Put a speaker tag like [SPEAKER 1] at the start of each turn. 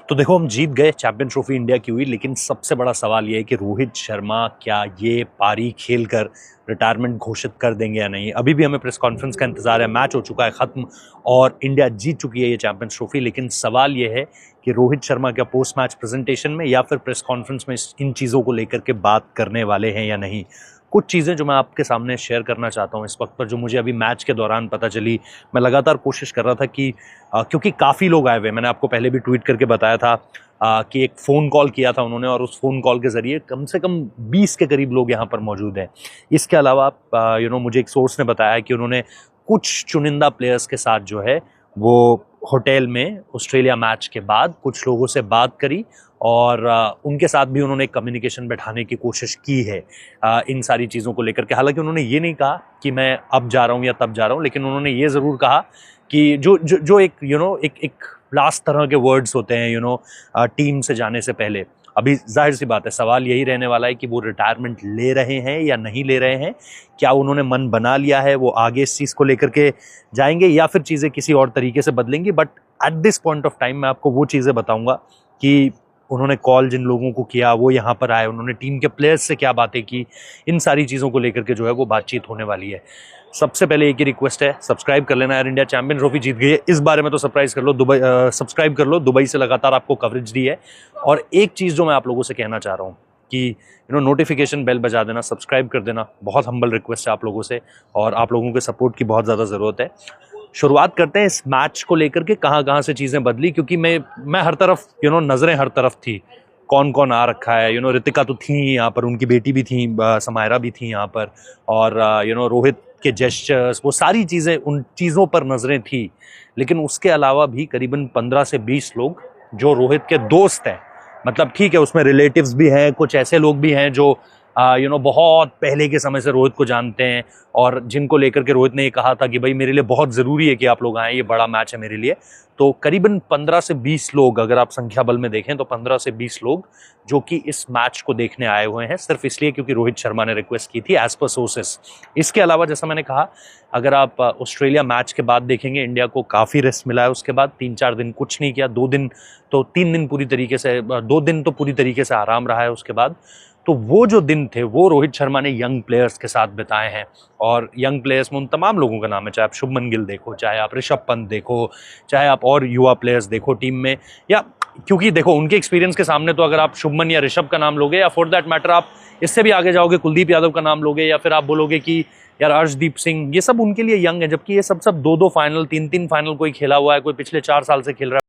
[SPEAKER 1] तो देखो, हम जीत गए, चैंपियन ट्रॉफी इंडिया की हुई, लेकिन सबसे बड़ा सवाल ये है कि रोहित शर्मा क्या ये पारी खेलकर रिटायरमेंट घोषित कर देंगे या नहीं। अभी भी हमें प्रेस कॉन्फ्रेंस का इंतजार है। मैच हो चुका है खत्म और इंडिया जीत चुकी है ये चैंपियन ट्रॉफी, लेकिन सवाल ये है कि रोहित शर्मा क्या पोस्ट मैच प्रेजेंटेशन में या फिर प्रेस कॉन्फ्रेंस में इन चीज़ों को लेकर के बात करने वाले हैं या नहीं। कुछ चीज़ें जो मैं आपके सामने शेयर करना चाहता हूँ इस वक्त पर, जो मुझे अभी मैच के दौरान पता चली। मैं लगातार कोशिश कर रहा था कि क्योंकि काफ़ी लोग आए हुए, मैंने आपको पहले भी ट्वीट करके बताया था कि एक फ़ोन कॉल किया था उन्होंने और उस फ़ोन कॉल के ज़रिए कम से कम 20 के करीब लोग यहाँ पर मौजूद हैं। इसके अलावा मुझे एक सोर्स ने बताया कि उन्होंने कुछ चुनिंदा प्लेयर्स के साथ जो है वो होटल में ऑस्ट्रेलिया मैच के बाद कुछ लोगों से बात करी और उनके साथ भी उन्होंने कम्युनिकेशन बैठाने की कोशिश की है इन सारी चीज़ों को लेकर के। हालांकि उन्होंने ये नहीं कहा कि मैं अब जा रहा हूँ या तब जा रहा हूँ, लेकिन उन्होंने ये ज़रूर कहा कि जो एक लास्ट तरह के वर्ड्स होते हैं टीम से जाने से पहले। अभी जाहिर सी बात है, सवाल यही रहने वाला है कि वो रिटायरमेंट ले रहे हैं या नहीं ले रहे हैं। क्या उन्होंने मन बना लिया है, वो आगे इस चीज़ को लेकर के जाएंगे या फिर चीज़ें किसी और तरीके से बदलेंगी। But at this point of time मैं आपको वो चीज़ें बताऊंगा कि उन्होंने कॉल जिन लोगों को किया वो यहाँ पर आए, उन्होंने टीम के प्लेयर्स से क्या बातें की, इन सारी चीज़ों को लेकर के जो है वो बातचीत होने वाली है। सबसे पहले एक ही रिक्वेस्ट है, सब्सक्राइब कर लेना यार। इंडिया चैंपियन ट्रॉफी जीत गई है, इस बारे में तो सरप्राइज कर लो। सब्सक्राइब कर लो, दुबई से लगातार आपको कवरेज दी है। और एक चीज़ जो मैं आप लोगों से कहना चाह रहा हूँ कि नोटिफिकेशन बेल बजा देना, सब्सक्राइब कर देना। बहुत हम्बल रिक्वेस्ट है आप लोगों से और आप लोगों के सपोर्ट की बहुत ज़्यादा ज़रूरत है। शुरुआत करते हैं इस मैच को लेकर के, कहाँ से चीज़ें बदली, क्योंकि मैं हर तरफ नज़रें हर तरफ थी। कौन कौन आ रखा है, रितिका तो थी यहाँ पर, उनकी बेटी भी थी, समायरा भी थी यहाँ पर, और रोहित के जेस्चर्स, वो सारी चीज़ें, उन चीज़ों पर नज़रें थी। लेकिन उसके अलावा भी करीबन 15 से 20 लोग जो रोहित के दोस्त हैं, मतलब ठीक है उसमें रिलेटिव्स भी हैं, कुछ ऐसे लोग भी हैं जो बहुत पहले के समय से रोहित को जानते हैं और जिनको लेकर के रोहित ने ये कहा था कि भाई मेरे लिए बहुत ज़रूरी है कि आप लोग आएँ, ये बड़ा मैच है मेरे लिए। तो करीबन 15 से 20 लोग, अगर आप संख्या बल में देखें तो 15 से 20 लोग जो कि इस मैच को देखने आए हुए हैं, सिर्फ इसलिए क्योंकि रोहित शर्मा ने रिक्वेस्ट की थी, एज पर सोर्सेस। इसके अलावा जैसा मैंने कहा, अगर आप ऑस्ट्रेलिया मैच के बाद देखेंगे, इंडिया को काफ़ी रेस्ट मिला है। उसके बाद 3-4 दिन कुछ नहीं किया, 2 दिन तो 3 दिन पूरी तरीके से, 2 दिन तो पूरी तरीके से आराम रहा है। उसके बाद तो वो जो दिन थे वो रोहित शर्मा ने यंग प्लेयर्स के साथ बिताए हैं। और यंग प्लेयर्स में उन तमाम लोगों का नाम है, चाहे आप शुभमन गिल देखो, चाहे आप ऋषभ पंत देखो, चाहे आप और युवा प्लेयर्स देखो टीम में, या क्योंकि देखो उनके एक्सपीरियंस के सामने तो अगर आप शुभमन या ऋषभ का नाम लोगे, या फॉर दैट मैटर आप इससे भी आगे जाओगे कुलदीप यादव का नाम लोगे, या फिर आप बोलोगे कि यार अर्शदीप सिंह, ये सब उनके लिए यंग है। जबकि ये सब 2-2 फाइनल, 3-3 फाइनल कोई खेला हुआ है, कोई पिछले 4 साल से खेल रहा है।